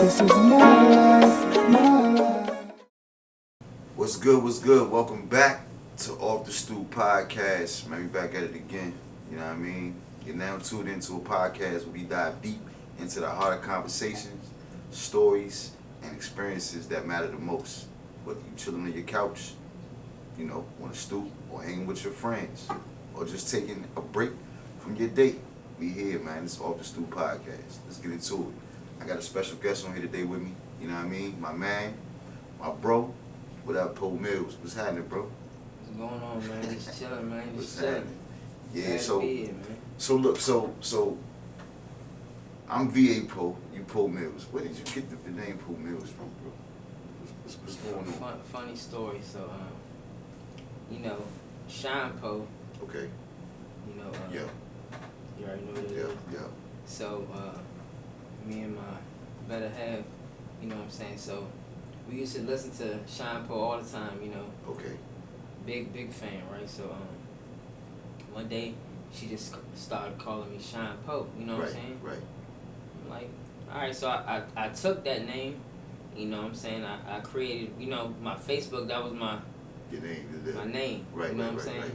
This is my life. What's good? What's good? Welcome back to Off The Stoop Podcast. Man, we back at it again. You know what I mean? You're now tuned into a podcast where we dive deep into the heart of conversations, stories, and experiences that matter the most. Whether you chilling on your couch, on a stoop, or hanging with your friends, or just taking a break from your day, we here, man. It's Off The Stoop Podcast. Let's get into it. I got a special guest on here today with me. You know what I mean? My man, my bro. What up, Poe Mills? What's happening, bro? What's going on, man? Just chilling, man. What's Just chilling. happening? Yeah, Glad so to be here, man. so look, so I'm VA Poe, you Poe Mills. Where did you get the name Poe Mills from, bro? What's going on? Funny story. So, Sean Poe. Okay. Yeah. You already know what it is. Yeah. So, me and my better half, you know what I'm saying? So, we used to listen to Sean Poe all the time, Okay. Big fan, right? So, one day, she just started calling me Sean Poe, you know what I'm saying? Right. I'm like, all right, so I took that name, you know what I'm saying? I created, my Facebook, that was my Your name. my name, Right, you know right, what I'm saying? right.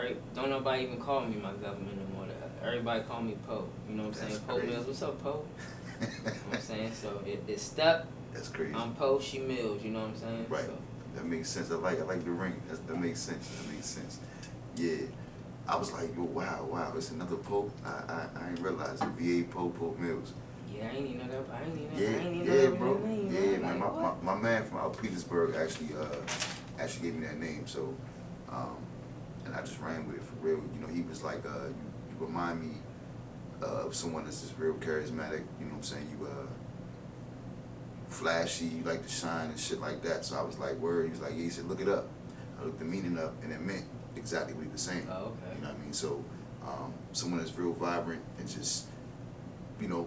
And don't nobody even call me my government no more. Everybody call me Poe, you know what I'm That's saying? Poe crazy. Mills, what's up, Poe? You know what I'm saying? So it stuck. That's crazy. I'm Poe, she Mills, you know what I'm saying? Right. So, That makes sense. I like the ring. That makes sense. Yeah. I was like, yo, wow, it's another Poe. I ain't realized it. VA Poe Mills. yeah, I ain't even know that. I ain't even Yeah, know that bro. name, Yeah, man. man. Like, what? My man from out Petersburg actually gave me that name. So, and I just ran with it for real. He was like, you remind me of someone that's just real charismatic. You know what I'm saying? You flashy. You like to shine and shit like that. So I was like, word. He was like, yeah. He said, look it up. I looked the meaning up, and it meant exactly what he was saying. Oh, okay. You know what I mean? So, someone that's real vibrant and just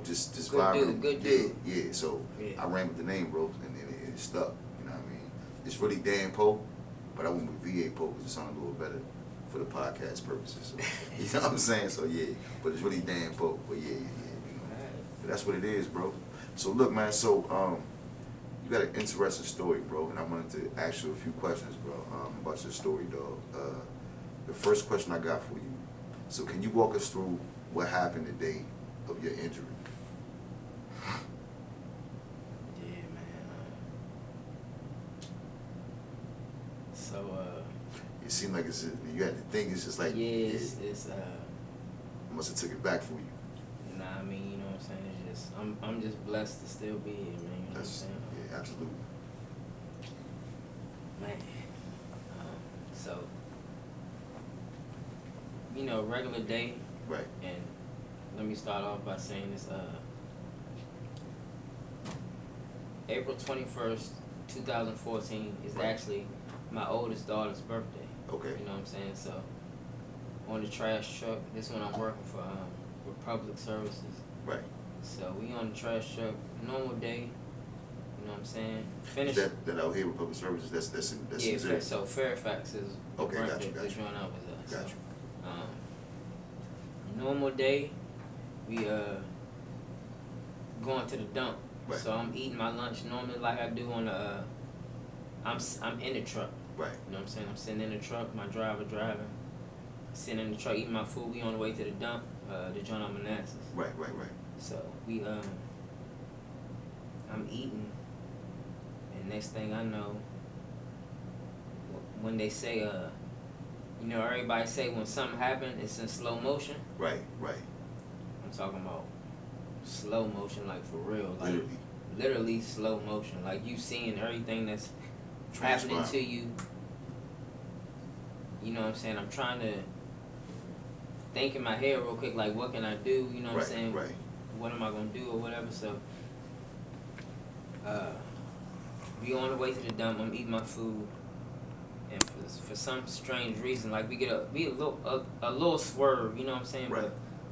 just Good vibrant. dude, good dude. Yeah. So Yeah. I ran with the name, bro, and it stuck. You know what I mean? It's really Dan Poe, but I went with VA Poe because it sounded a little better for the podcast purposes. So, you know what I'm saying? So yeah, but it's really Dan Poe. But yeah. Alright. But that's what it is, bro. So look, man. So you got an interesting story, bro, and I wanted to ask you a few questions, bro, about your story, dog. The first question I got for you. So can you walk us through what happened the day of your injury? Yeah, man. So, It seemed like you had to think. It's just like it's must have took it back for you. I mean, you know what I'm saying? It's just I'm just blessed to still be here, man. You know what I'm That's saying? yeah, absolutely. Man. So, regular day, Right. and let me start off by saying this. April 21st, 2014 is Right. actually my oldest daughter's birthday. Okay. You know what I'm saying? So, on the trash truck, this one I'm working for Republic Services. Right. So we on the trash truck, normal day. You know what I'm saying? Finish. Is that out here with public services? That's Yeah, in Missouri? so Fairfax is the Okay, branch got you. that's run out with us. Got So, you. normal day, we going to the dump. Right. So I'm eating my lunch normally like I do on the. I'm in the truck. Right. You know what I'm saying? I'm sitting in the truck. My driver driving. Sitting in the truck eating my food. We on the way to the dump. The joint on Manassas. Right. So we I'm eating, and next thing I know, when they say everybody say when something happen, it's in slow motion. Right. I'm talking about slow motion, like for real, like Literally. slow motion, like you seeing everything that's happening to you. You know what I'm saying? I'm trying to think in my head real quick, like what can I do? You know what I'm saying? Right. What am I gonna do or whatever? So, we on the way to the dump. I'm eating my food, and for some strange reason, like we get a little swerve. You know what I'm saying? Right.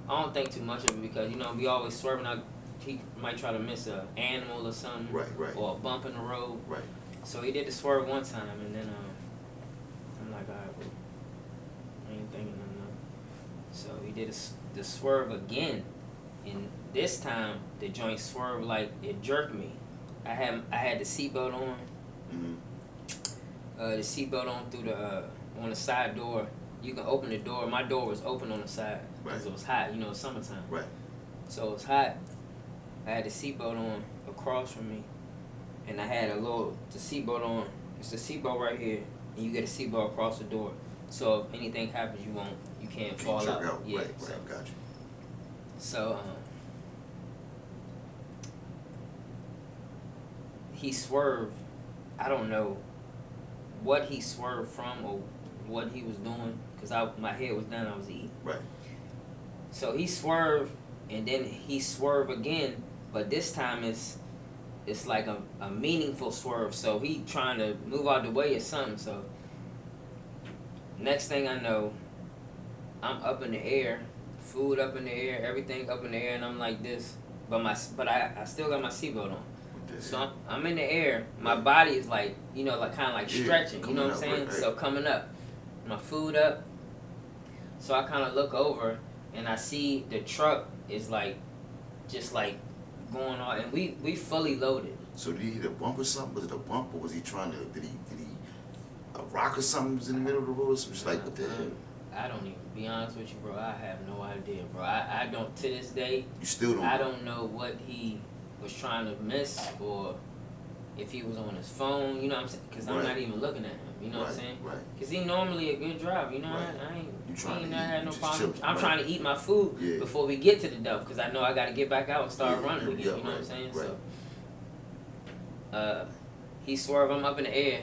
But I don't think too much of it because we always swerving. He might try to miss an animal or something, Right. or a bump in the road. Right. So he did the swerve one time, and then I'm like, all right, well, I ain't thinking nothing. So he did the swerve again, and this time the joint swerved like it jerked me. I had the seatbelt on. Mm-hmm. The seatbelt on through the on the side door. You can open the door. My door was open on the side because it was hot. You know, it's summertime. Right. So it was hot. I had the seatbelt on across from me, and I had the seatbelt on. It's the seatbelt right here, and you get a seatbelt across the door. So if anything happens, you can't fall out. Yeah, right, so, got you. So he swerved. I don't know what he swerved from or what he was doing, because my head was down, I was eating. Right. So he swerved, and then he swerved again, but this time it's like a meaningful swerve. So he trying to move out the way or something. So next thing I know, I'm up in the air, food up in the air, everything up in the air, and I'm like this. But I still got my seatbelt on. So I'm in the air. My body is like, you know, like kind of like stretching. You know what I'm saying? Right. So coming up, my food up. So I kind of look over and I see the truck is like, just like going on, and we fully loaded. So did he hit a bump or something? Was it a bump, or was he trying to? Did he a rock or something was in the middle of the road? So it's like, what the hell? I don't even, be honest with you, bro. I have no idea, bro. I don't, to this day. You still don't. I don't know what he was trying to miss, or if he was on his phone, you know what I'm saying? Because I'm not even looking at him, you know what I'm saying? Right. Because he's normally a good driver, you know. Right. I ain't never had no problem. Chilling, I'm trying to eat my food before we get to the dump, because I know I got to get back out and start running again, you know what I'm saying? Right. So, he swerved, I'm up in the air,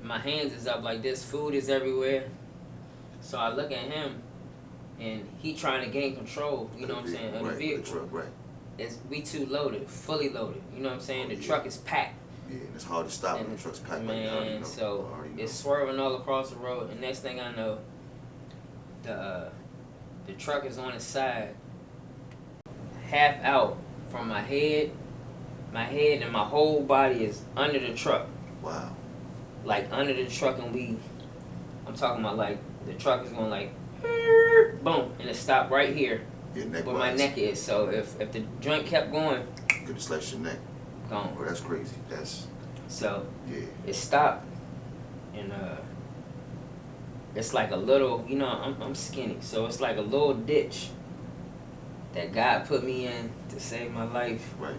my hands is up like this, food is everywhere. So I look at him, and he trying to gain control, you know what I'm saying, of the vehicle. The truck, right. We too loaded, fully loaded. You know what I'm saying? The truck is packed. Yeah, and it's hard to stop when the truck's packed. Man, so it's swerving all across the road. And next thing I know, the truck is on its side, half out from my head. My head and my whole body is under the truck. Wow. Like under the truck, and I'm talking about like the truck is going like, boom, and it stopped right here. Where my neck is. So if the joint kept going, could have slashed your neck. Gone. Oh, that's crazy. So it stopped, and it's like a little, you know, I'm skinny, so it's like a little ditch that God put me in to save my life. Right.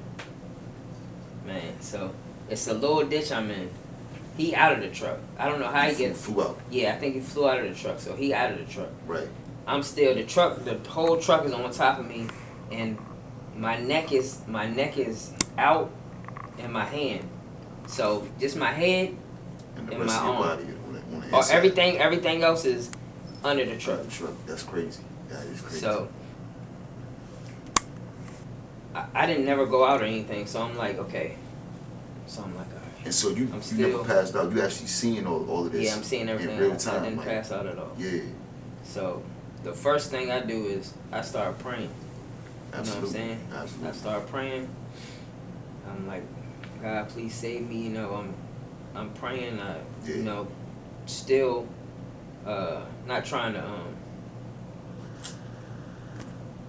Man, so it's a little ditch I'm in. He out of the truck. I don't know how he flew out. Yeah, I think he flew out of the truck. So he out of the truck. Right. I'm still the whole truck is on top of me, and my neck is out in my hand. So just my head and the and rest my of your arm. body on the Or inside. everything else is under the truck. That's crazy. That is crazy. So I didn't never go out or anything. So I'm like, okay. So I'm like, all right. And so you never passed out. You actually seeing all of this. Yeah, I'm seeing everything. In real time. I didn't pass out at all. Yeah. So the first thing I do is I start praying. Absolutely. You know what I'm saying? Absolutely. I start praying. I'm like, God, please save me. You know, I'm praying. You know, still not trying to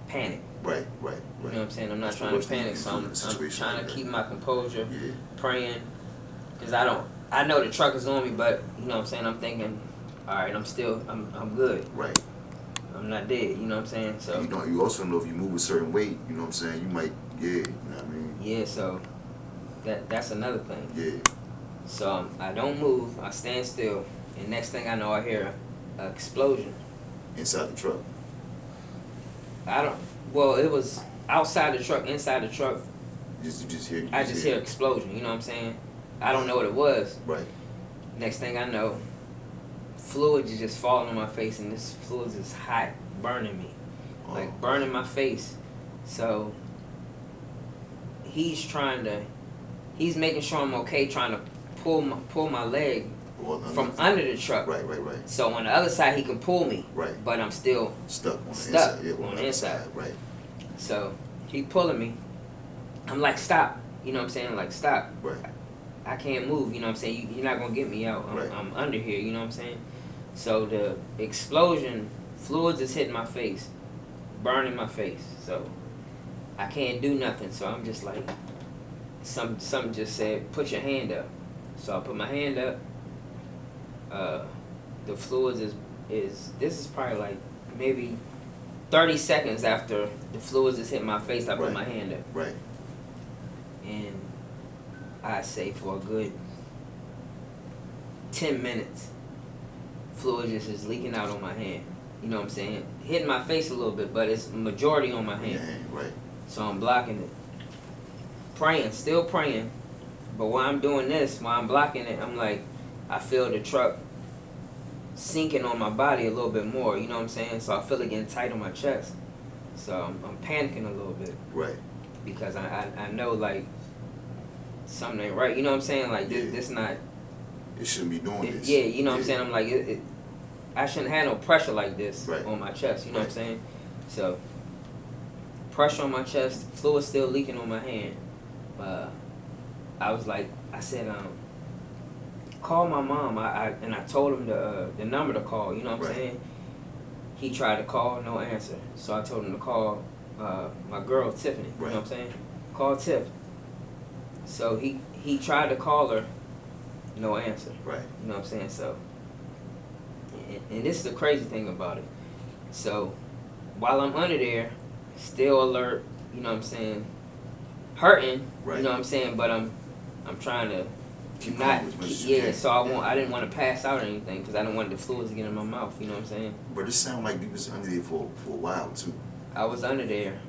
panic. Right. You know what I'm saying? I'm not trying to panic, so I'm trying to keep my composure, praying, because I know the truck is on me, but you know what I'm saying? I'm thinking, all right, I'm good. Right. I'm not dead, you know what I'm saying? So you also know if you move a certain weight, you know what I'm saying, you might, you know what I mean? Yeah, so that's another thing. Yeah. So I don't move, I stand still, and next thing I know, I hear an explosion. Inside the truck? Well, it was outside the truck, inside the truck. You just hear explosion, you know what I'm saying? I don't know what it was. Right. Next thing I know, fluid is just falling on my face, and this fluid is hot, burning me. Like burning my face. So he's making sure I'm okay, trying to pull my leg from under the truck. Right. So on the other side, he can pull me. Right. But I'm still stuck on the inside. Right. So he pulling me. I'm like, stop. You know what I'm saying? Like, stop. Right. I can't move. You know what I'm saying? You're not going to get me out. I'm under here. You know what I'm saying? So the explosion, fluids is hitting my face, burning my face. So I can't do nothing. So I'm just like, something just said, put your hand up. So I put my hand up. The fluids this is probably like maybe 30 seconds after the fluids just hit my face, I put my hand up. Right. And I say for a good 10 minutes, fluid just is leaking out on my hand. You know what I'm saying? Hitting my face a little bit, but it's majority on my hand. Yeah, right. So I'm blocking it. Praying, still praying. But while I'm doing this, while I'm blocking it, I'm like, I feel the truck sinking on my body a little bit more. You know what I'm saying? So I feel it getting tight on my chest. So I'm panicking a little bit. Right. Because I know, like, something ain't right. You know what I'm saying? Like, this not... It shouldn't be doing this. Yeah, you know what I'm saying? I'm like, I shouldn't have no pressure like this on my chest. You know what I'm saying? So, pressure on my chest, fluid still leaking on my hand. I was like, I said, call my mom. And I told him the number to call. You know what I'm saying? He tried to call, no answer. So I told him to call my girl Tiffany. You know what I'm saying? Call Tiff. So he tried to call her, no answer. Right. You know what I'm saying? So, and this is the crazy thing about it. So, while I'm under there, still alert. You know what I'm saying? Hurting. Right. You know what I'm saying? But I'm trying to keep not. Calm as much as you can. So I didn't want to pass out or anything because I didn't want the fluids to get in my mouth. You know what I'm saying? But it sounded like you was under there for a while too. I was under there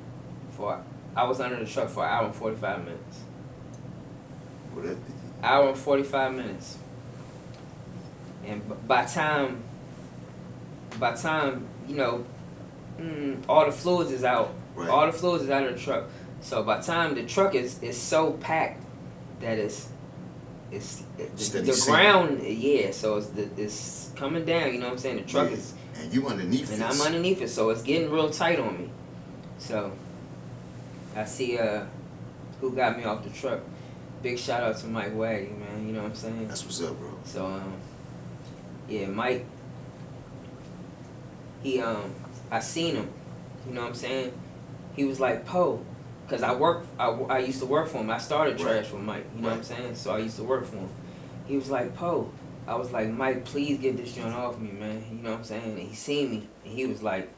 I was under the truck for an hour and 45 minutes. Well, Hour and 45 minutes. And by time, you know, all the fluids is out. Right. All the fluids is out of the truck. So by the time the truck is so packed that the ground, so it's coming down, you know what I'm saying? The truck is... And you underneath it. And I'm underneath it, so it's getting real tight on me. So, I see who got me off the truck. Big shout out to Mike Waggy, man, you know what I'm saying? That's what's up, bro. So, yeah, Mike, I seen him, you know what I'm saying? He was like, Poe, because I used to work for him. I started trash with Mike, you know what I'm saying? So I used to work for him. He was like, Poe. I was like, Mike, please get this joint off me, man. You know what I'm saying? And he seen me, and he was like,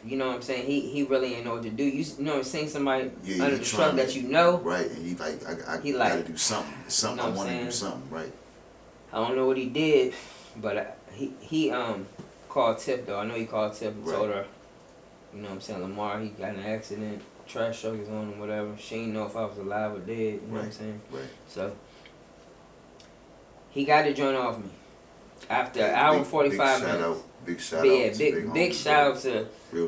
you know what I'm saying? He really ain't know what to do. You know what I'm saying? Somebody under the truck that you know. Right, and he like, I gotta do something. Something, you know I want to do something, right? I don't know what he did, but he called Tip, though. I know he called Tip and told her, you know what I'm saying, Lamar, he got in an accident, trash truck is on him, whatever. She didn't know if I was alive or dead, you know what I'm saying? Right. So, he got the joint off me. After an hour and 45 minutes. Big shout out. Big shout out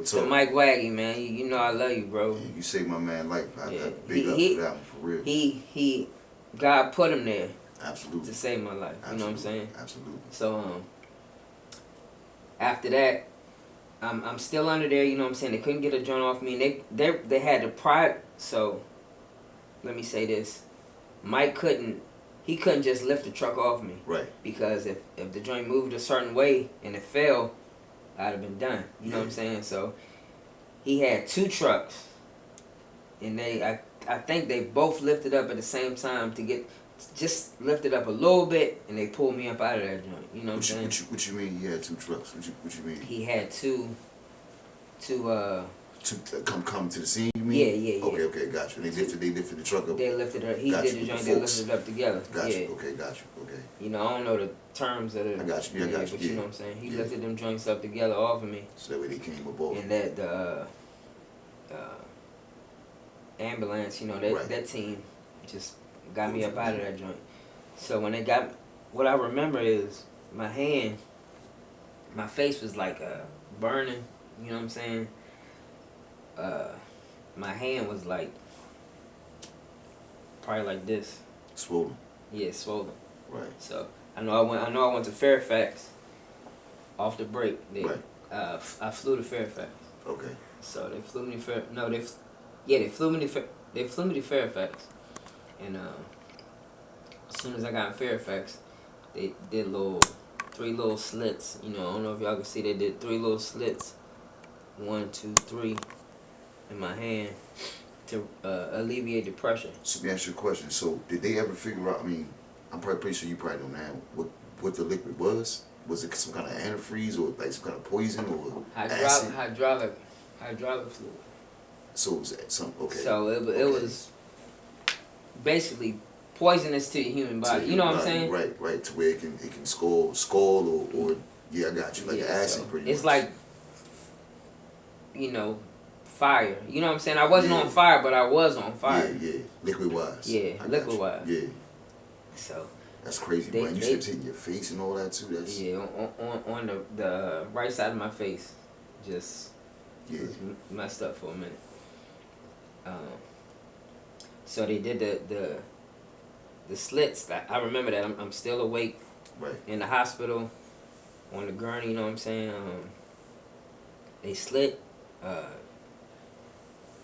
to Mike Waggy, man. You know I love you, bro. Yeah, you saved my man life. Big up for that one, for real. He God put him there. Absolutely. To save my life. Absolutely. You know what I'm saying? Absolutely. So after that, I'm still under there, you know what I'm saying? They couldn't get a joint off me. They had to pry. So let me say this. Mike couldn't just lift the truck off me. Right. Because if the joint moved a certain way and it fell, I'd have been done. You know what I'm saying? So he had two trucks, and I think they both lifted up at the same time just lifted up a little bit, and they pulled me up out of that joint. You know what I'm saying? What you mean he had two trucks? What you mean? He had two to come to the scene, you mean? Yeah. Okay, got you. They lifted the truck up. They lifted her. He did the joint. They lifted it up together. Got you. Okay, got you. Okay. You know, I don't know the terms of it. I got you. I got you. But you know what I'm saying. He lifted them joints up together off of me. So that way they came aboard. And that the ambulance, you know, that team just got me up out of that joint. So when they got, what I remember is my face was like burning. You know what I'm saying? My hand was like probably like this. Swollen. Yeah, swollen. Right. So I know I went to Fairfax off the break. I flew to Fairfax. Okay. So they flew me to they flew me to Fairfax, and as soon as I got in Fairfax, they did three little slits. You know, I don't know if y'all can see, they did 3 little slits. 1, 2, 3. in my hand to alleviate the pressure. So let me ask you a question. So did they ever figure out? I mean, I'm probably pretty sure you probably know now what the liquid was. Was it some kind of antifreeze or like some kind of poison or acid? Hydraulic fluid. So it was some okay. So it was basically poisonous to the human body. You know what I'm saying? Right. To where it can scald or yeah, I got you. Like the acid, so pretty it's much. like, you know, fire. You know what I'm saying? I wasn't on fire, but I was on fire. Yeah. Liquid wise. Yeah, liquid wise. Yeah. So that's crazy, man. You said hitting your face and all that too. That's on the right side of my face, just was messed up for a minute. So they did the slits. I remember that. I'm still awake. Right. In the hospital, on the gurney. You know what I'm saying? They slit.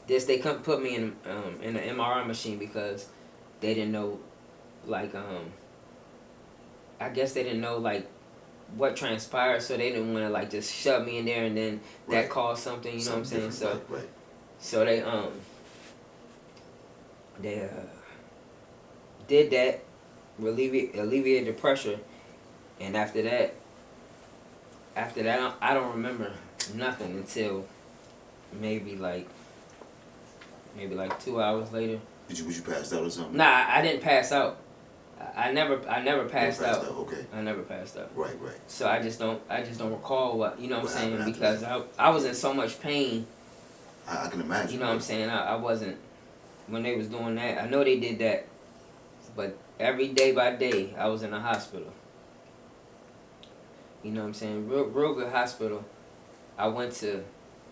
They couldn't put me in an MRI machine because they didn't know, like I guess they didn't know like what transpired, so they didn't want to like just shove me in there and then that caused something. You know what I'm saying? So so they did that, alleviated the pressure, and after that I don't remember nothing until maybe like 2 hours later. Was you passed out or something? Nah, I didn't pass out. I never passed out. Okay. I never passed out. Right. So I just don't recall what, you know what I'm saying, happened because I was in so much pain. I can imagine. You know what I'm saying? I wasn't, when they was doing that, I know they did that, but every day by day I was in the hospital. You know what I'm saying? Real good hospital.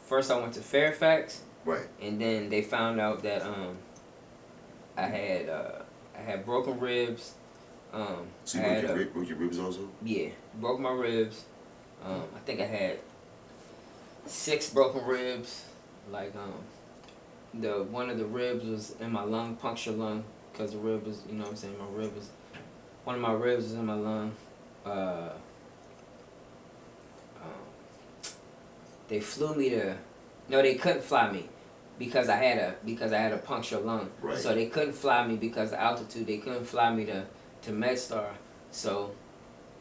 First I went to Fairfax. Right. And then they found out that I had broken ribs. So you broke your ribs also? Yeah, broke my ribs. I think I had 6 broken ribs. Like one of the ribs was in my lung, punctured lung, because the rib was, you know what I'm saying, one of my ribs was in my lung. They flew me to. No, they couldn't fly me because I had a punctured lung. Right. So they couldn't fly me because of altitude. They couldn't fly me to MedStar. So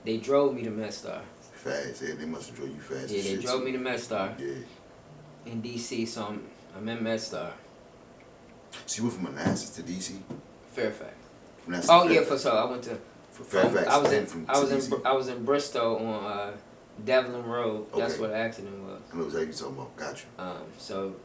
they drove me to MedStar. Fast, yeah. They must have drove you fast. Yeah, they drove me to MedStar. Yeah. In DC, so I'm in MedStar. So you went from Manassas to DC? Fairfax. Manassas Oh to yeah, Fairfax. I went to. Fairfax. I was in Bristol on Devlin Road. That's Okay. where the accident was. I know exactly what you're talking about. Got you. So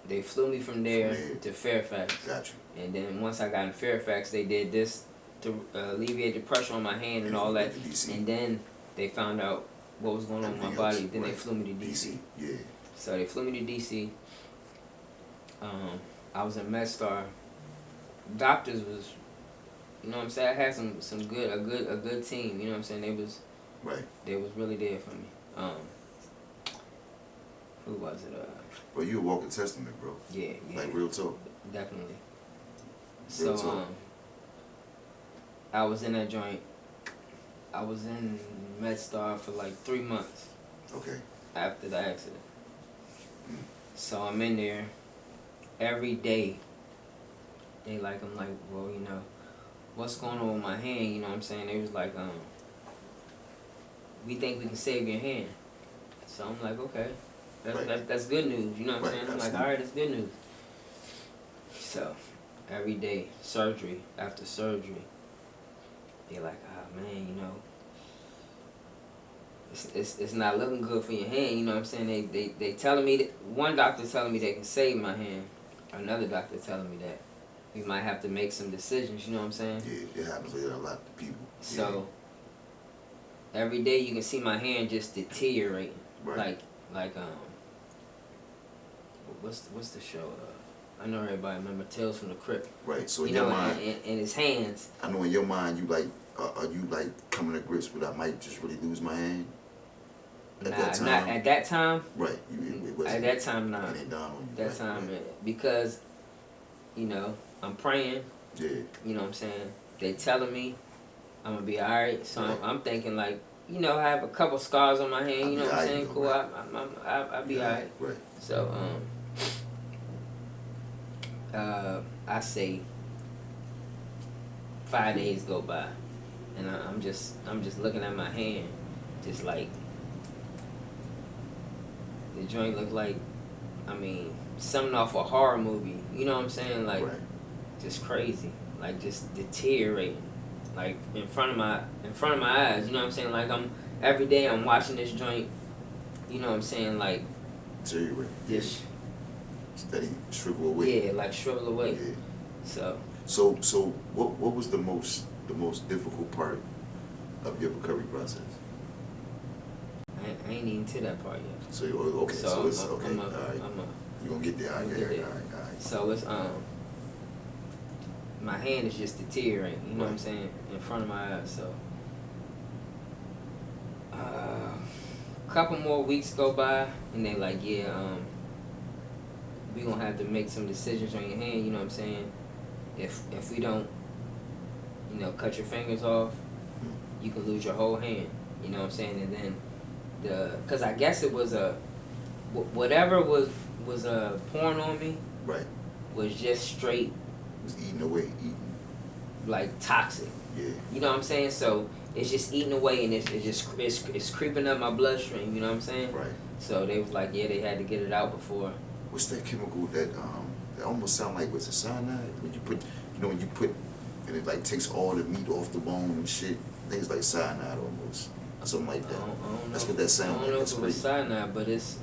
they flew me from there to Fairfax. Got you. And then once I got in Fairfax, they did this to alleviate the pressure on my hand and all that. And then they found out what was going on with my body. Then they flew me to DC. Yeah. So they flew me to DC. I was in MedStar. Doctors was, you know what I'm saying, I had a good team, you know what I'm saying? They was really there for me. Who was it? Bro, you a walking testament, bro. Yeah. Like real talk. Definitely. Real So talk. I was in that joint. I was in MedStar for like 3 months. Okay. After the accident. So I'm in there every day. I'm like, well, you know, what's going on with my hand? You know what I'm saying? They was like, we think we can save your hand. So I'm like, okay, that's good news. You know what I'm saying? I'm like, all right, that's good news. So every day, surgery after surgery, they're like, man, you know, it's not looking good for your hand. You know what I'm saying? They telling me that, one doctor telling me they can save my hand, another doctor telling me that we might have to make some decisions. You know what I'm saying? Yeah, it happens with a lot of people. So every day you can see my hand just deteriorate. Right. Like what's the show? I know everybody remember Tales from the Crypt. Right. So in you your know, mind, in his hands. I know in your mind you like, are you like coming to grips with I might just really lose my hand? At that time? Not at that time. Right. At that time, nah. It ain't down on you. That time, because, you know, I'm praying. Yeah. You know what I'm saying? They telling me I'm gonna be alright. So I'm thinking like, you know, I have a couple scars on my hand. You know what I'm saying? Cool. I'll be alright. Right. So I say 5 days go by, and I'm just looking at my hand, just like the joint look like, I mean, something off a horror movie. You know what I'm saying? Like, right. just crazy, like just deteriorating, like in front of my eyes. You know what I'm saying? Like every day I'm watching this joint. You know what I'm saying? Like Deteriorate. this. Steady shrivel away. Yeah, like shrivel away. Yeah. So So what was the most difficult part of your recovery process? I ain't even to that part yet. So okay, so it's okay. All right. You gonna get there? All right. All right. So it's my hand is just deteriorating. You know what I'm saying? In front of my eyes. So a couple more weeks go by, and they like, yeah, we gonna have to make some decisions on your hand. You know what I'm saying? If we don't, you know, cut your fingers off, you can lose your whole hand. You know what I'm saying? And then cause I guess it was whatever was pouring on me. Right. Was just straight. It was eating away, like toxic. Yeah. You know what I'm saying? So it's just eating away, and it's creeping up my bloodstream. You know what I'm saying? Right. So they was like, yeah, they had to get it out before. What's that chemical that almost sound like what's a cyanide? When you put and it like takes all the meat off the bone and shit. I think it's like cyanide almost. Something like that. I don't That's know. what that sound like. I don't know That's if it was crazy. cyanide, but it's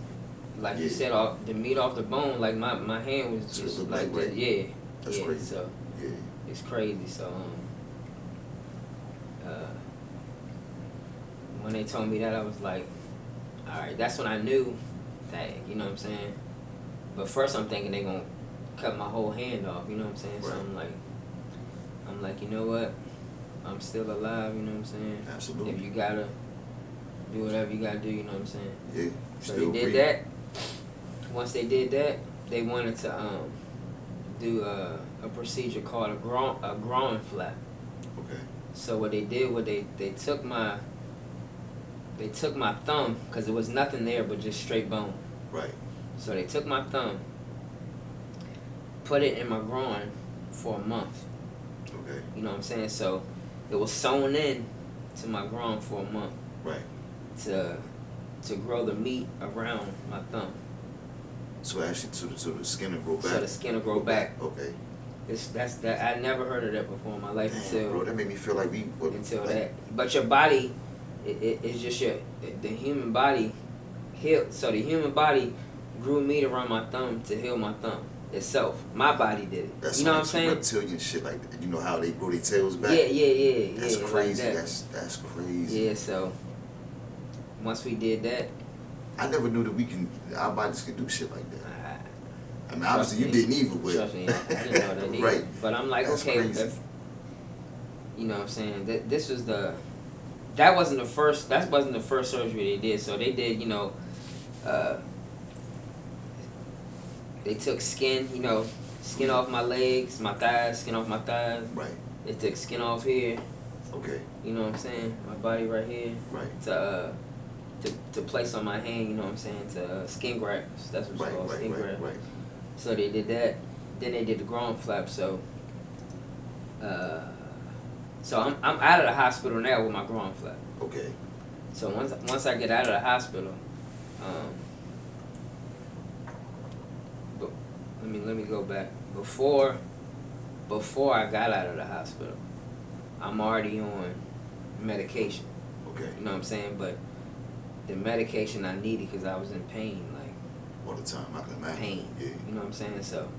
like you said, the meat off the bone. Like my hand was That's just what it like looked like, that. right? Yeah. That's yeah, crazy. So Yeah. it's crazy. So when they told me that, I was like, all right. That's when I knew that. You know what I'm saying? But first, I'm thinking they gonna cut my whole hand off. You know what I'm saying? Right. So I'm like, you know what? I'm still alive. You know what I'm saying? Absolutely. If you gotta do whatever you gotta do, you know what I'm saying? Yeah. So Still they did breathing. that. Once they did that, they wanted to do a procedure called a groin flap. Okay. So what they did was they took my thumb, because there was nothing there but just straight bone. Right. So they took my thumb, put it in my groin for a month. Okay. You know what I'm saying? So it was sewn in to my groin for a month. Right. To grow the meat around my thumb. So actually, so the skin will grow back. So the skin will grow back. Okay. That's I never heard of that before in my life. Damn, until bro, that made me feel like that. But your body, it's just the human body healed. So the human body grew meat around my thumb to heal my thumb itself. My body did it. That's you know what I'm like saying? reptilian shit like that. You know how they grow their tails back? Yeah. That's crazy. Like that. That's crazy. Yeah. So once we did that, I never knew that our bodies could do shit like that. I mean, trust obviously me, you didn't either, but trust me, I didn't know that either. Right. But I'm like, That's okay, crazy. if, you know what I'm saying? That wasn't the first surgery they did. So they did, you know, they took skin off my legs, my thighs, skin off my thighs. Right. They took skin off here. Okay. You know what I'm saying? My body right here. Right. To place on my hand, you know what I'm saying? To skin grafts. That's what it's called, skin grafts. Right. So they did that. Then they did the groin flap. So I'm out of the hospital now with my groin flap. Okay. So once I get out of the hospital, but let me go back. Before I got out of the hospital, I'm already on medication. Okay. You know what I'm saying? But the medication I needed because I was in pain, like All the time, I can imagine. pain. Yeah. You know what I'm saying? So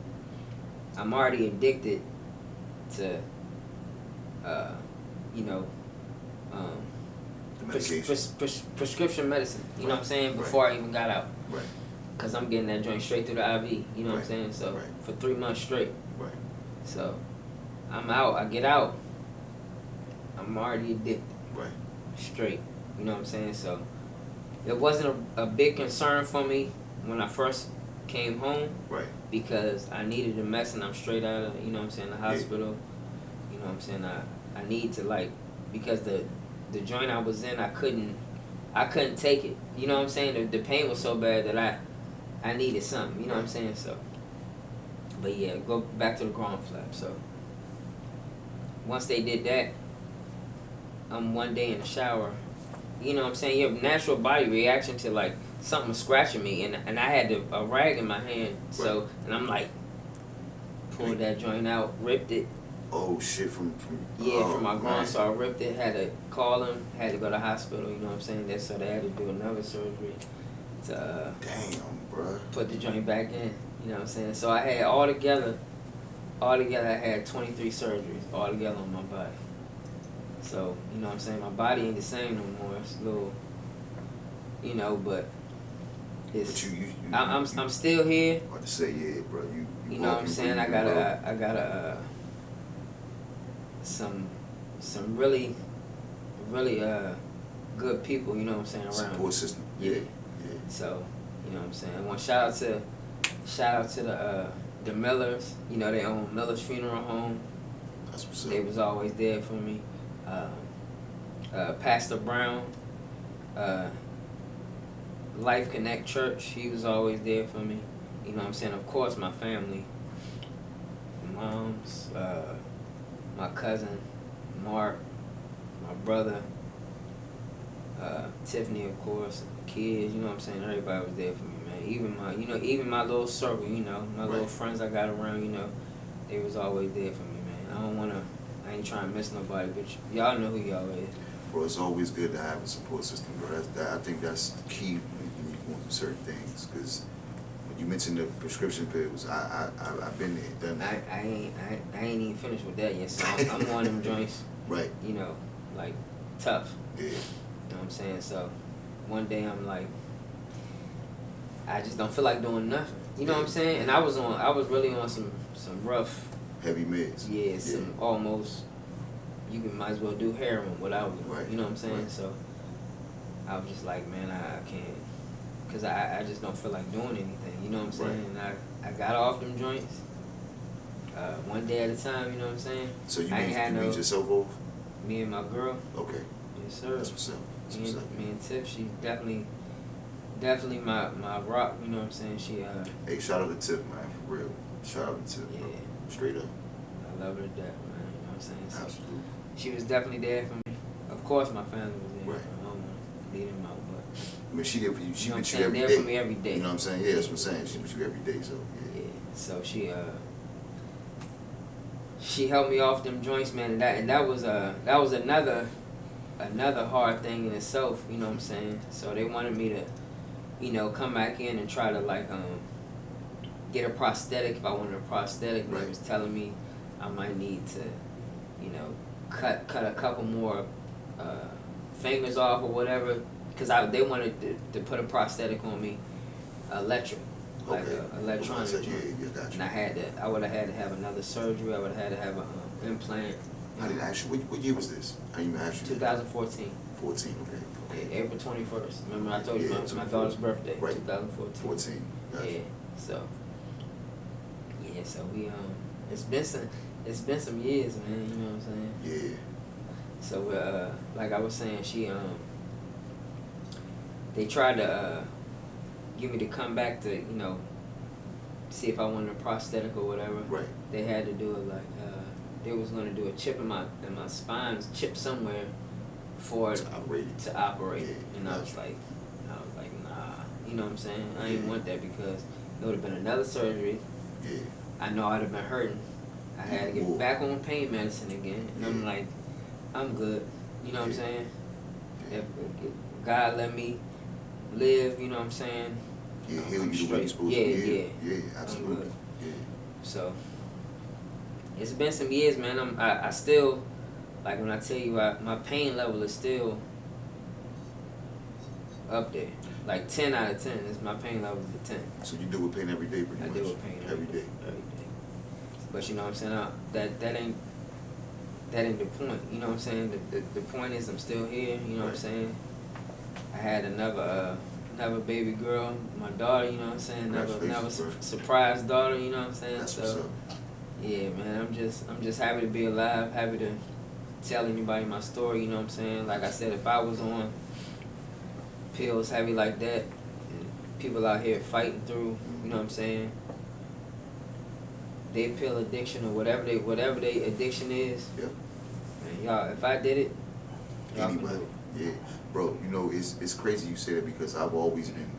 I'm already addicted to, The medication. prescription medicine. You know what I'm saying? Before I even got out. Right. Because I'm getting that joint straight through the IV. You know what I'm Right. saying? So Right. for 3 months straight. Right. So I'm out. I get out. I'm already addicted. Right. Straight. You know what I'm saying? So it wasn't a big concern for me when I first came home. Right. Because I needed the medicine. I'm straight out of, you know what I'm saying, the hospital. You know what I'm saying? I need to, like, because the joint I was in, I couldn't take it. You know what I'm saying? The pain was so bad that I needed something. You know what I'm saying? So But yeah, go back to the groin flap. So once they did that, I'm one day in the shower. You know what I'm saying? Your natural body reaction to like something scratching me, and I had a rag in my hand. So and I'm like, pulled that joint out, ripped it. Oh shit! From my groin. man. So I ripped it. Had to call them. Had to go to the hospital. You know what I'm saying? So they had to do another surgery to damn, bro. Put the joint back in. You know what I'm saying? So I had altogether I had 23 surgeries altogether on my body. So, you know what I'm saying? My body ain't the same no more. It's a little, you know, but it's. But you I'm still here. About to say, yeah, bro. You know what I'm saying? I got some really good people. You know what I'm saying, around. Support system. Yeah. So, you know what I'm saying. One shout out to the Millers. You know, they own Miller's Funeral Home. That's what's up. They was always there for me. Pastor Brown, Life Connect Church, he was always there for me. You know what I'm saying? Of course, my family, mom's, my cousin, Mark, my brother, Tiffany, of course, kids. You know what I'm saying? Everybody was there for me, man. Even my little circle. You know, my little friends I got around. You know, they was always there for me, man. I ain't trying to miss nobody, but y'all know who y'all is. Bro, it's always good to have a support system, bro. I think that's the key when you want certain things. Because when you mentioned the prescription pills, I've been there, done that. I ain't even finished with that yet. So I'm one of them joints. Right. You know, like tough. Yeah. You know what I'm saying? So one day I'm like, I just don't feel like doing nothing. You know what I'm saying? And I was really on some rough. Heavy meds. Yeah, some almost, you might as well do heroin without it. Right. You know what I'm saying? Right. So I was just like, man, I can't, because I just don't feel like doing anything. You know what I'm saying? Right. And I got off them joints one day at a time. You know what I'm saying? So you made yourself off? Me and my girl. Okay. Yes, sir. That's what's up. Me and Tiff, she definitely my rock. You know what I'm saying? She Hey, shout out to Tiff, man, for real. Shout out to Tiff. Yeah. Bro. Straight up. I love her to death, man. You know what I'm saying? So Absolutely. she was definitely there for me. Of course, my family was there. Right. I don't want to leave them out, but I mean, she there for you. She with you every there day. for me every day. You know what I'm saying? Yeah, that's what I'm saying. She with you every day, so yeah. Yeah. So she helped me off them joints, man, and that was another hard thing in itself. You know what I'm saying? So they wanted me to, you know, come back in and try to like get a prosthetic if I wanted a prosthetic. Right. They was telling me I might need to, you know, cut a couple more fingers off or whatever, because they wanted to put a prosthetic on me, electric, like electronic. Yeah, got you. And I would have had to have another surgery. I would have had to have an implant. I didn't ask you. What year was this? I didn't even ask you. 2014. 14. Okay. Yeah, April 21st. Remember I told you my daughter's birthday. Right. 2014. 14. Gotcha. Yeah. So we it's been some years, man. You know what I'm saying? Yeah. So like I was saying, they tried to get me to come back to, you know, see if I wanted a prosthetic or whatever. Right. They had to do it like they was gonna do a chip in my spine, chip somewhere for to operate. Yeah, and I was like, nah. You know what I'm saying? I didn't want that because it would have been another surgery. Yeah. I know I'd have been hurting. I had to get back on pain medicine again, and I'm like, I'm good. You know what I'm saying? If God let me live, you know what I'm saying? Yeah, heal you the way you're supposed to. Yeah, absolutely. Yeah. So it's been some years, man. I still, like when I tell you, my pain level is still up there. Like 10 out of 10 is my pain level is a 10. So you deal with pain every day, pretty much. I deal with pain every day. But you know what I'm saying? That ain't the point. You know what I'm saying? The point is I'm still here. You know what I'm saying? I had another baby girl, my daughter. You know what I'm saying? Another surprise daughter. You know what I'm saying? That's what's up. Yeah, man. I'm just happy to be alive. Happy to tell anybody my story. You know what I'm saying? Like I said, if I was on pills heavy like that, and people out here fighting through, you know what I'm saying? they pill addiction or whatever they addiction is. Yep. Man, y'all, if I did it, y'all can do Anybody. it. Yeah, bro. You know, it's crazy you say that because I've always been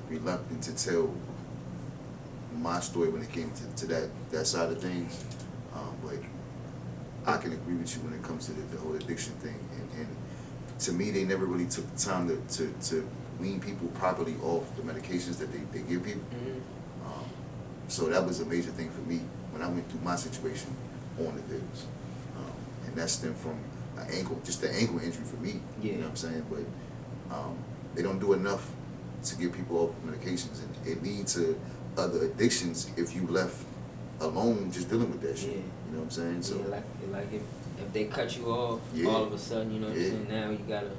reluctant to tell my story when it came to that side of things. But I can agree with you when it comes to the whole addiction thing. And to me, they never really took the time to wean people properly off the medications that they give people. Mm-hmm. So that was a major thing for me when I went through my situation on the pills. And that stemmed from an ankle, just an ankle injury for me. Yeah. You know what I'm saying? But they don't do enough to get people off medications, and it leads to other addictions if you left alone just dealing with that shit. Yeah. You know what I'm saying? So yeah, like if they cut you off, Yeah. all of a sudden, you know what I'm Yeah. saying, now you gotta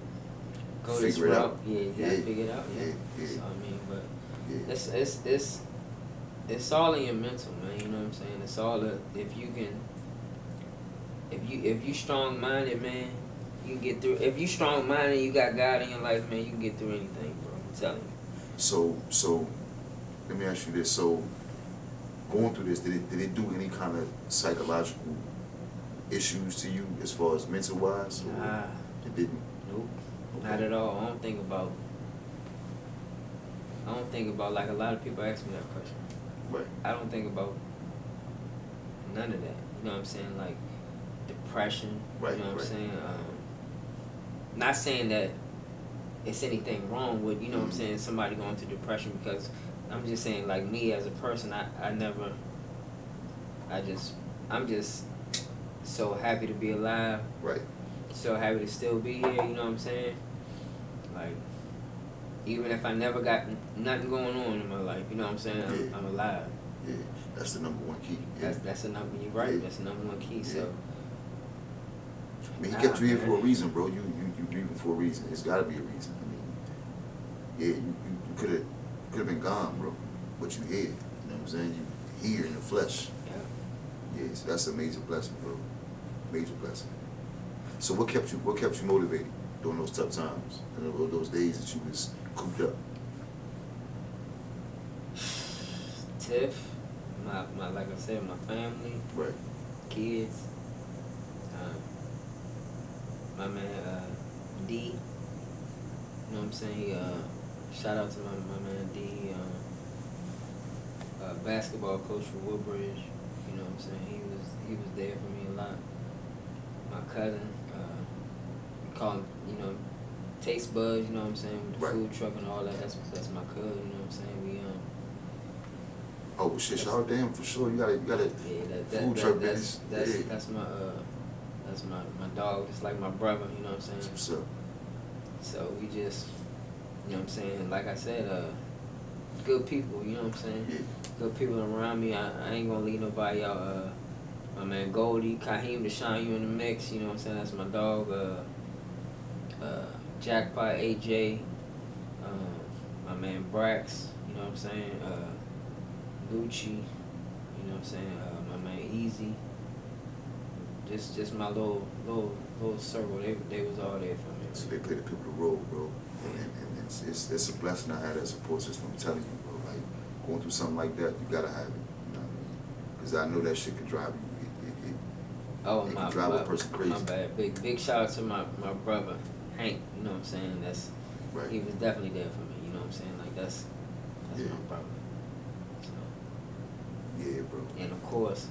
go Figure this it route. out. Yeah, you gotta Yeah. figure it out. Yeah. Yeah. So I mean, but yeah. it's all in your mental, man. You know what I'm saying? It's all if you strong minded, man, you can get through. If you strong minded, you got God in your life, man, you can get through anything, bro. I'm telling you. So let me ask you this. So going through this, did it do any kind of psychological issues to you as far as mental wise? Or Nah. it didn't? Nope. Okay. Not at all. I don't think about like a lot of people ask me that question. Right. I don't think about none of that. You know what I'm saying? Like depression. Right, You know what right. I'm saying? Not saying that it's anything wrong with, you know what I'm saying, somebody going through depression, because I'm just saying, like, me as a person, I'm just so happy to be alive. Right. So happy to still be here, you know what I'm saying? Like, even if I never got nothing going on in my life, you know what I'm saying? Yeah. I'm alive. Yeah. That's the number one key. Yeah. That's the number. You're right. Yeah. That's the number one key. Yeah. So. I mean, he kept you here for a man. reason, bro. You breathing for a reason. It's got to be a reason. I mean, yeah, you could have been gone, bro, but you here. You know what I'm saying? You here in the flesh. Yeah. Yeah, so that's a major blessing, bro. Major blessing. So what kept you motivated during those tough times and those days that you was cooped up? Tiff, my like I said, my family, Right. kids, my man D. You know what I'm saying? Shout out to my man D. Basketball coach for Woodbridge. You know what I'm saying? He was there for me a lot. My cousin, we call him, you know, Taste Buds. You know what I'm saying? With the Right. food truck and all that. That's my cousin. You know what I'm saying? We Oh well, shit, shout out to him for sure. You got a food truck business. That's my dog. It's like my brother. You know what I'm saying? That's what's up. So we just, you know what I'm saying? Like I said, good people. You know what I'm saying? Yeah. Good people around me. I ain't gonna leave nobody out. My man Goldie, Kaheem, Deshaun, you in the mix. You know what I'm saying? That's my dog. Jackpot, AJ. My man Brax. You know what I'm saying? Lucci, you know what I'm saying? My man Easy. Just my little circle. They was all there for me. So they play the pivotal role, bro. And it's a blessing I had that support system. I'm telling you, bro. Like going through something like that, you gotta have it. You know what I mean? Because I know that shit can drive you. It can drive a person crazy. My bad. Big shout out to my brother Hank. You know what I'm saying? That's Right. He was definitely there for me. You know what I'm saying? Like that's Yeah. my brother. So, Yeah, bro. and of course,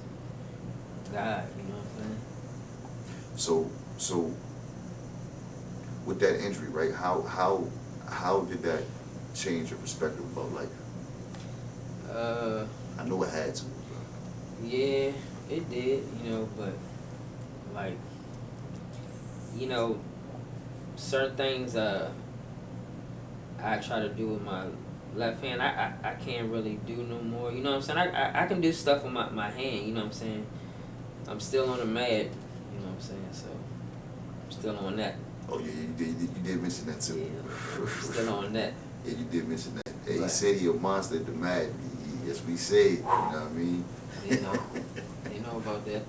God. You know what I'm saying? So with that injury, right? How did that change your perspective about life? I know it had to, bro. Yeah, it did, you know, but like, you know, certain things I try to do with my left hand, I can't really do no more. You know what I'm saying? I can do stuff with my hand, you know what I'm saying? I'm still on the med, you know what I'm saying? So I'm still on that. Oh yeah, you did mention that too. Yeah, I'm still on that. Yeah, you did mention that. Hey, he Right. said he a monster, the mad. Yes, we say it. You know what I mean? You know about that.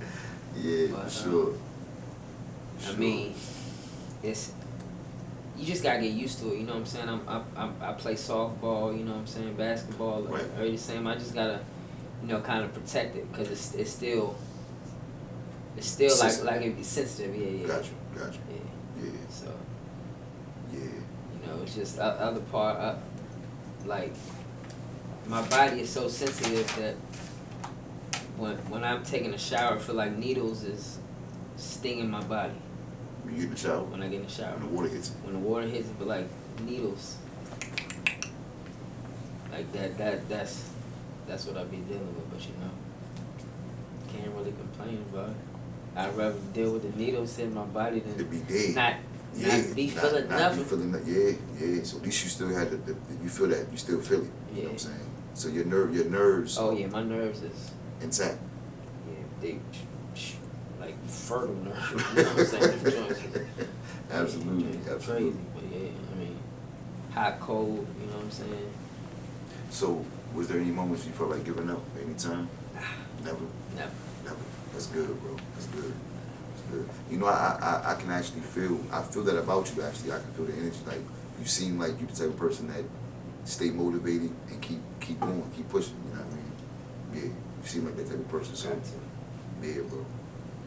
Yeah, But, for sure. I mean, it's you just gotta get used to it. You know what I'm saying? I play softball. You know what I'm saying? Basketball. Right. Or the same. I just gotta kind of protected because it's still Sensitive. like it be sensitive. Yeah. Gotcha. Yeah. So Yeah. it's just other part. Like my body is so sensitive that when I'm taking a shower, I feel like needles is stinging my body. When you get in the shower. When I get in the shower. When the water hits it. When the water hits it, but like needles. Like that's what I be dealing with, but can't really complain about it. I'd rather deal with the needles in my body than to be dead. Not be feeling nothing. Yeah. So at least you still had you feel that, you still feel it. You know what I'm saying? So your nerves. Oh yeah, my nerves is intact. Yeah, they like fertile nerves. You know what I'm saying? Different joints. Absolutely. Crazy, but yeah, I mean, hot, cold. You know what I'm saying? So, was there any moments you felt like giving up? Anytime? Never. That's good, bro. That's good. I can actually I feel that about you. Actually, I can feel the energy. Like you seem like you're the type of person that stay motivated and keep going, keep pushing. You know what I mean? Yeah, you seem like that type of person. So, yeah, bro.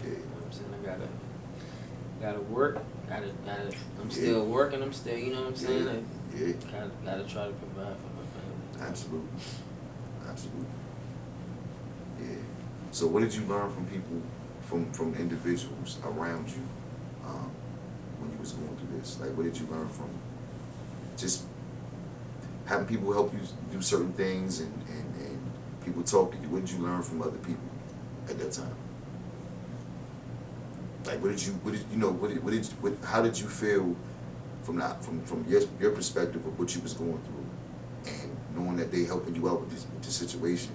Yeah. You know what I'm saying? I gotta work. I'm still working. I'm still. You know what I'm saying? Gotta try to provide for my family. Absolutely. Yeah. So what did you learn from people, from individuals around you, when you was going through this? Like, what did you learn from just having people help you do certain things and people talk to you? What did you learn from other people at that time? Like, how did you feel from your perspective of what you was going through, and knowing that they helping you out with this situation?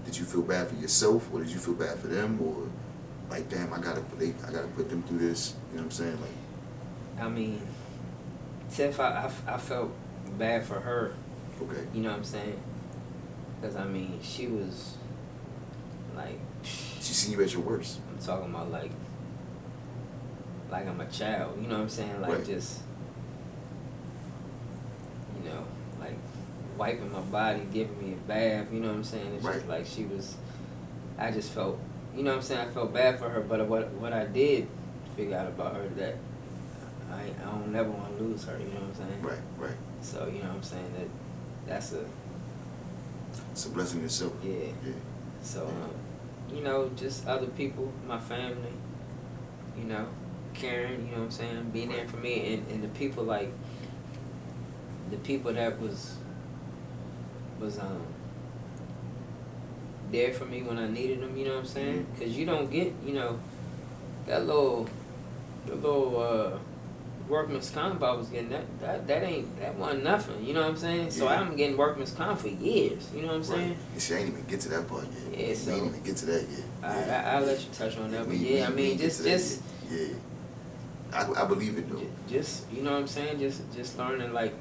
Did you feel bad for yourself, or did you feel bad for them, or like, damn, I gotta put them through this? You know what I'm saying? Like, I mean, Tiff, I felt bad for her. Okay. You know what I'm saying? Because I mean, she was like. She seen you at your worst. I'm talking about like I'm a child. You know what I'm saying? Like right. Just. Like wiping my body, giving me a bath, you know what I'm saying? It's just like she was, I just felt, you know what I'm saying, I felt bad for her, but what I did figure out about her, that I don't never want to lose her, you know what I'm saying? Right. So, you know what I'm saying, it's a blessing in itself. Yeah. So, just other people, my family, caring, you know what I'm saying, being there for me, and the people like, the people that was there for me when I needed them, you know what I'm saying? Because you don't get, that little workman's comp I was getting, that wasn't nothing, you know what I'm saying? So I'm getting workman's comp for years, you know what I'm saying? You see, I ain't even get to that part yet. Yeah, so. I ain't even get to that yet. I'll let you touch on that, but just. Yeah. I believe it though. Just, you know what I'm saying? Just learning, like,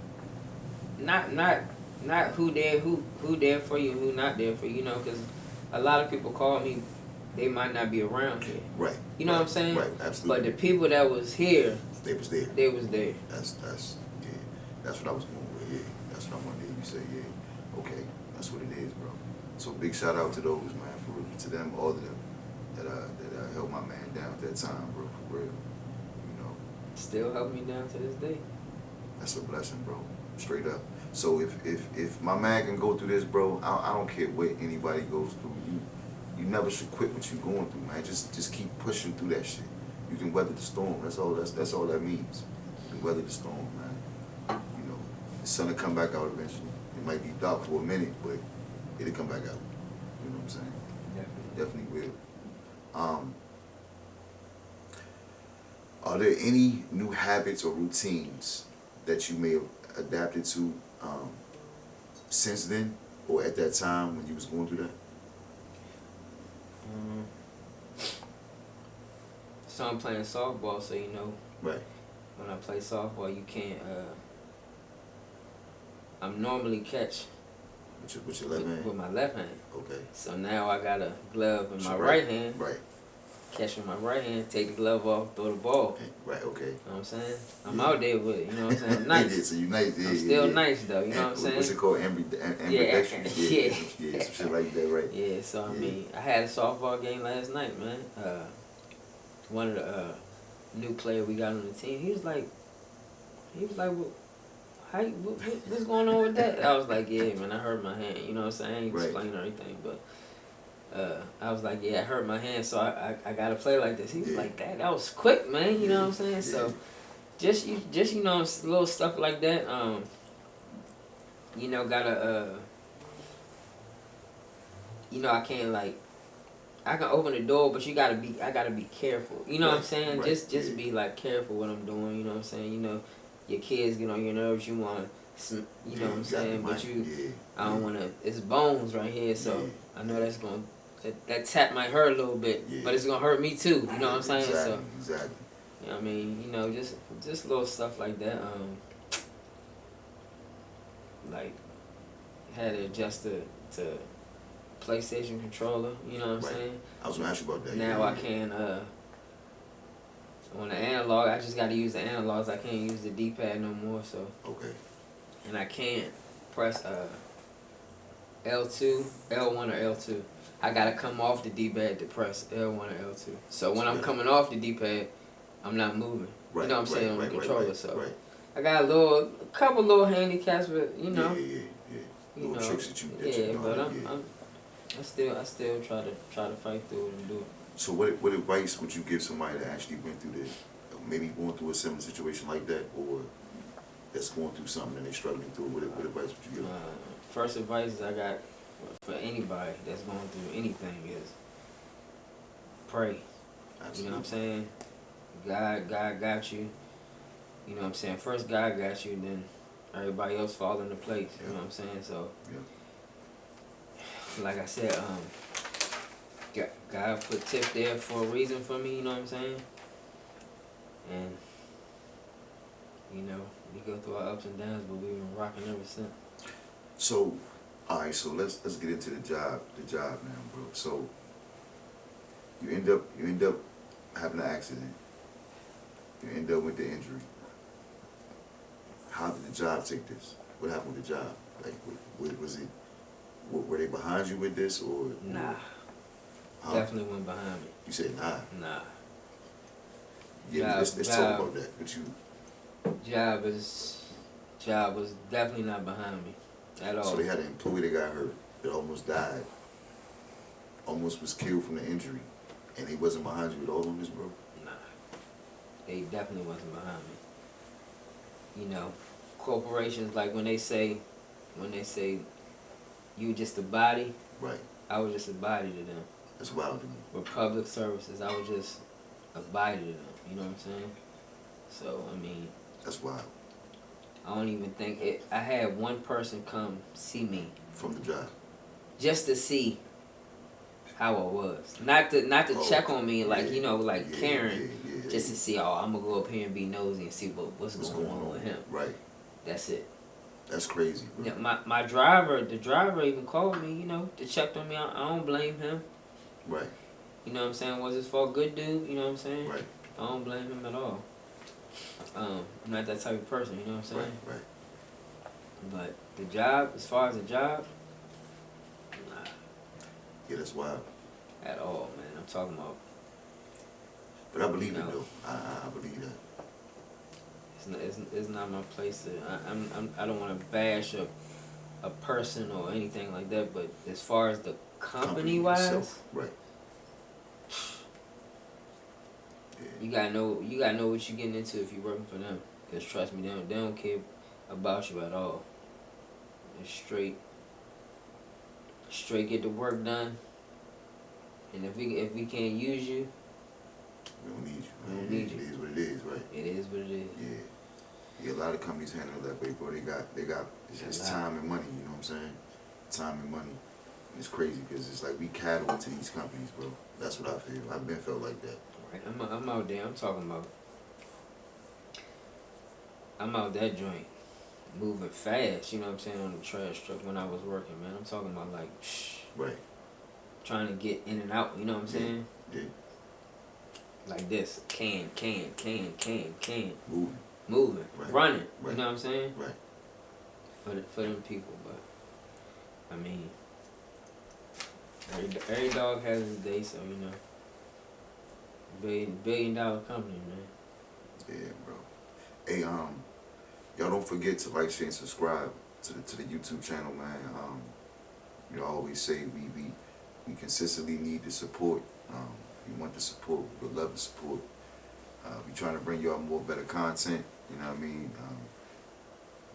not who there for you and who not there for you, because a lot of people call me, they might not be around here. Right. You know what I'm saying? Right, absolutely. But the people that was here, they was there. That's what I was going with. Yeah, that's what I wanted to hear you say. Yeah, okay, that's what it is, bro. So big shout out to those, man, for real, to them, all of them that held my man down at that time, bro, for real. Still help me down to this day. That's a blessing, bro. Straight up. So if my man can go through this, bro, I don't care what anybody goes through. You never should quit what you're going through, man. Just keep pushing through that shit. You can weather the storm. That's all that means. You can weather the storm, man. The sun will come back out eventually. It might be dark for a minute, but it'll come back out. You know what I'm saying? Definitely will. Are there any new habits or routines that you may have adapted to since then, or at that time when you was going through that? So I'm playing softball, so right. When I play softball, you can't. I'm normally catch. With your left hand. With my left hand. Okay. So now I got a glove in my right hand. Right. catch with my right hand, take the glove off, throw the ball. Right, okay. You know what I'm saying? I'm out there with it, you know what I'm saying? I'm nice. Yeah, so you nice. Yeah, I'm still nice though, you know what I'm saying? What's it called? Ambidextrous? Yeah, some shit like that, right? Yeah, so I mean, I had a softball game last night, man. One of the new player we got on the team, he was like, well, what's going on with that? I was like, yeah, man, I hurt my hand. You know what I'm saying? I ain't explain everything, but I was like, yeah, I hurt my hand, so I got to play like this. He was like, that was quick, man. You know what I'm saying? So just you know, little stuff like that. You know, gotta you know, I can't like. I can open the door, but I gotta be careful. You know what I'm saying? Just be like careful what I'm doing. You know what I'm saying? You know, your kids get on your nerves. You want, you know what I'm saying? But I don't want to. It's bones right here, so I know that's gonna that tap might hurt a little bit, but it's gonna hurt me too. You know what I'm saying? Exactly. You know what I mean? You know, just little stuff like that. Like had to adjust to PlayStation controller, you know what I'm saying? I was gonna ask you about that. Now I can on the analog, I just gotta use the analogs. I can't use the D-pad no more, so. Okay. And I can't press L2, L1 or L2. I gotta come off the D-pad to press L1 or L2. So when I'm coming off the D-pad, I'm not moving. You know what I'm saying, on the controller, so. I got a couple little handicaps, but you know. You know, tricks that you but I still try to fight through it and do it. So what advice would you give somebody that actually went through this, maybe going through a similar situation like that, or that's going through something and they're struggling through? What advice would you give? First advice I got for anybody that's going through anything is pray. Absolutely. You know what I'm saying? God got you. You know what I'm saying? First God got you, then everybody else fall into place. You know what I'm saying? So. Like I said, God put Tip there for a reason for me, you know what I'm saying? And, you know, we go through our ups and downs, but we've been rocking ever since. So, alright, so let's get into the job now, bro. So, you end up having an accident. You end up with the injury. How did the job take this? What happened with the job? Like, was it? Were they behind you with this, or? Nah. Definitely went behind me. You said nah? Nah. Yeah, let's talk about that. But you. Job was definitely not behind me at all. So they had an employee that got hurt, that almost died, almost was killed from the injury, and he wasn't behind you with all of this, bro? Nah. They definitely wasn't behind me. You know, corporations, like when they say you just a body. Right. I was just a body to them. That's wild to me. With public services, I was just a body to them. You know what I'm saying? So, I mean. That's wild. I don't even think it. I had one person come see me. From the job. Just to see how I was. Not to check on me like, you know, like Karen. Just to see, I'm going to go up here and be nosy and see what's going on with him. Right. That's it. That's crazy, bro. Yeah, the driver even called me, you know, to check on me. I don't blame him. Right. You know what I'm saying? Was his fault? Good dude, you know what I'm saying? Right. I don't blame him at all. I'm not that type of person, you know what I'm saying? Right. But the job, as far as the job, nah. Yeah, that's wild. At all, man. I'm talking about. But I believe it though. I believe that. It's not my place to. I don't want to bash a person or anything like that. But as far as the company wise, itself, right? You gotta know what you're getting into if you're working for them. Cause trust me, they don't care about you at all. It's straight get the work done. And if we can't use you, we don't need you. We don't need you. It is what it is, right? It is what it is. Yeah. Yeah, a lot of companies handle that way, bro. They got it's time and money, you know what I'm saying? Time and money. And it's crazy because it's like we cattle to these companies, bro. That's what I feel. I've been felt like that. Right. I'm out there. I'm out that joint moving fast, you know what I'm saying, on the trash truck when I was working, man. I'm talking about like right. Trying to get in and out, you know what I'm saying? Yeah. like this, can, moving, right. Running. Right. You know what I'm saying? Right. For them people, but I mean, every dog has his day, so you know. Billion dollar company, man. Yeah, bro. Hey, y'all don't forget to like, share, and subscribe to the YouTube channel, man. You know, I always say we consistently need the support. We want the support. We would love the support. We trying to bring y'all more better content. You know what I mean?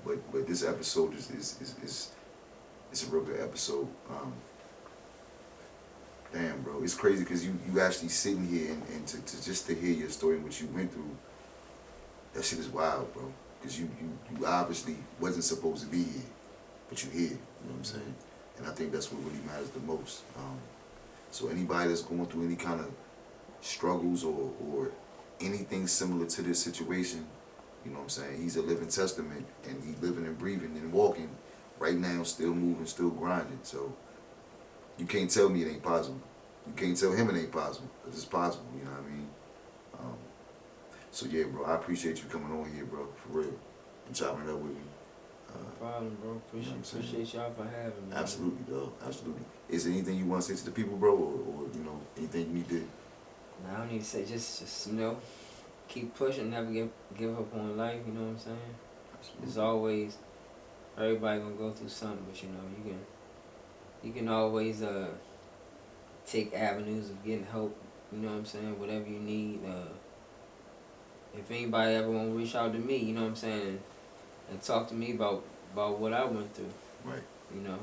But this episode is a real good episode. Damn, bro, it's crazy because you actually sitting here and to just to hear your story and what you went through. That shit is wild, bro. Because you obviously wasn't supposed to be here, but you here. You know what I'm saying? And I think that's what really matters the most. So anybody that's going through any kind of struggles or anything similar to this situation, you know what I'm saying? He's a living testament, and he living and breathing and walking right now, still moving, still grinding. So you can't tell me it ain't possible. You can't tell him it ain't possible, because it's possible, you know what I mean? So yeah, bro, I appreciate you coming on here, bro, for real, and chopping it up with me. No problem, bro. Appreciate y'all for having me. Absolutely, dog. Absolutely. Is there anything you want to say to the people, bro, or you know, anything you need to? Nah, I don't need to say. Just you know, keep pushing. Never give up on life. You know what I'm saying? Absolutely. There's always everybody gonna go through something, but you know you can always take avenues of getting help. You know what I'm saying? Whatever you need. If anybody ever want to reach out to me, you know what I'm saying, and talk to me about what I went through. Right. You know.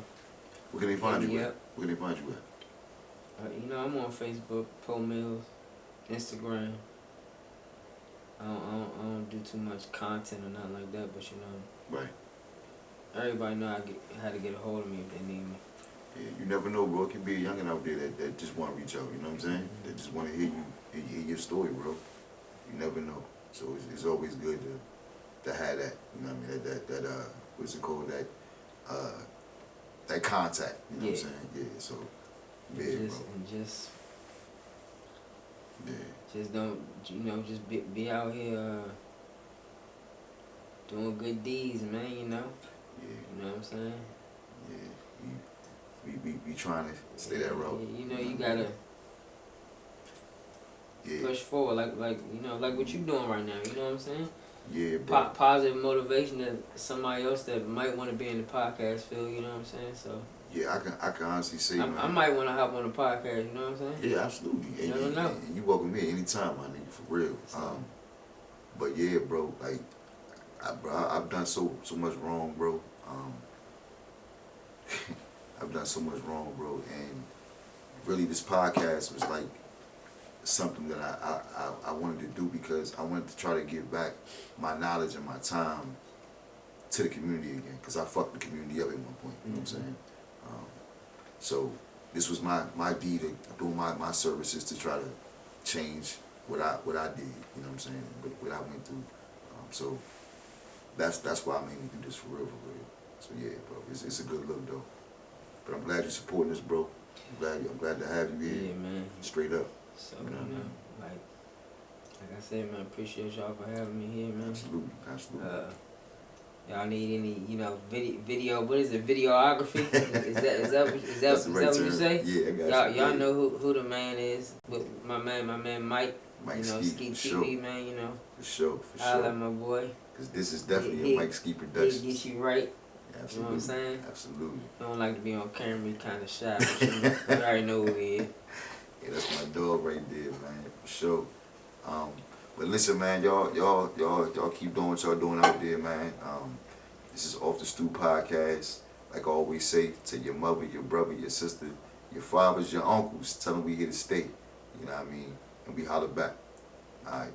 Where can they find you at? Where can they find you at? You know, I'm on Facebook, Poe Mills, Instagram. I don't do too much content or nothing like that, but you know. Right. Everybody know how to get a hold of me if they need me. Yeah, you never know, bro. It can be a youngin' out there that just want to reach out. You know what I'm saying? Mm-hmm. That just want to hear your story, bro. You never know. So it's always good to have that. You know what I mean? That what's it called? That contact. You know what I'm saying? Yeah. So yeah, bro. Just don't, you know, just be out here doing good deeds, man. You know. Yeah. You know what I'm saying? Yeah. We trying to stay that road. You know, you gotta push forward, like you know, like what you doing right now. You know what I'm saying? Yeah, bro. Positive motivation to somebody else that might want to be in the podcast field. You know what I'm saying? So. Yeah, I can honestly say, man. I might want to hop on the podcast. You know what I'm saying? Yeah, absolutely. You never know. And you welcome me anytime, my nigga, for real. But yeah, bro, like, I've done so much wrong, bro. I've done so much wrong, bro, and really this podcast was like something that I wanted to do because I wanted to try to give back my knowledge and my time to the community again, because I fucked the community up at one point, you know what I'm saying? So this was my deed of doing my services to try to change what I did, you know what I'm saying, what I went through. So that's why I mainly do this for real. So yeah, bro, it's a good look though. But I'm glad you're supporting us, bro. I'm glad to have you here. Yeah, man. Straight up. So you know, like I said, man, appreciate y'all for having me here, man. Absolutely. Y'all need any, you know, video? What is it? Videography? is that what you say? Yeah, I got y'all know who the man is. My man Mike. Mike you know, Ski, TV, sure. man. You know. For sure. I like my boy. Cause this is definitely a Mike Ski production. He get you right. Absolutely. You know what I'm saying? Absolutely. I don't like to be on camera, kind of shy. But you already know who he is. Yeah, that's my dog right there, man. For sure. But listen, man, y'all keep doing what y'all doing out there, man. This is Off The Stoop Podcast. Like I always say, to your mother, your brother, your sister, your fathers, your uncles, tell them we here to stay. You know what I mean? And we holler back. All right.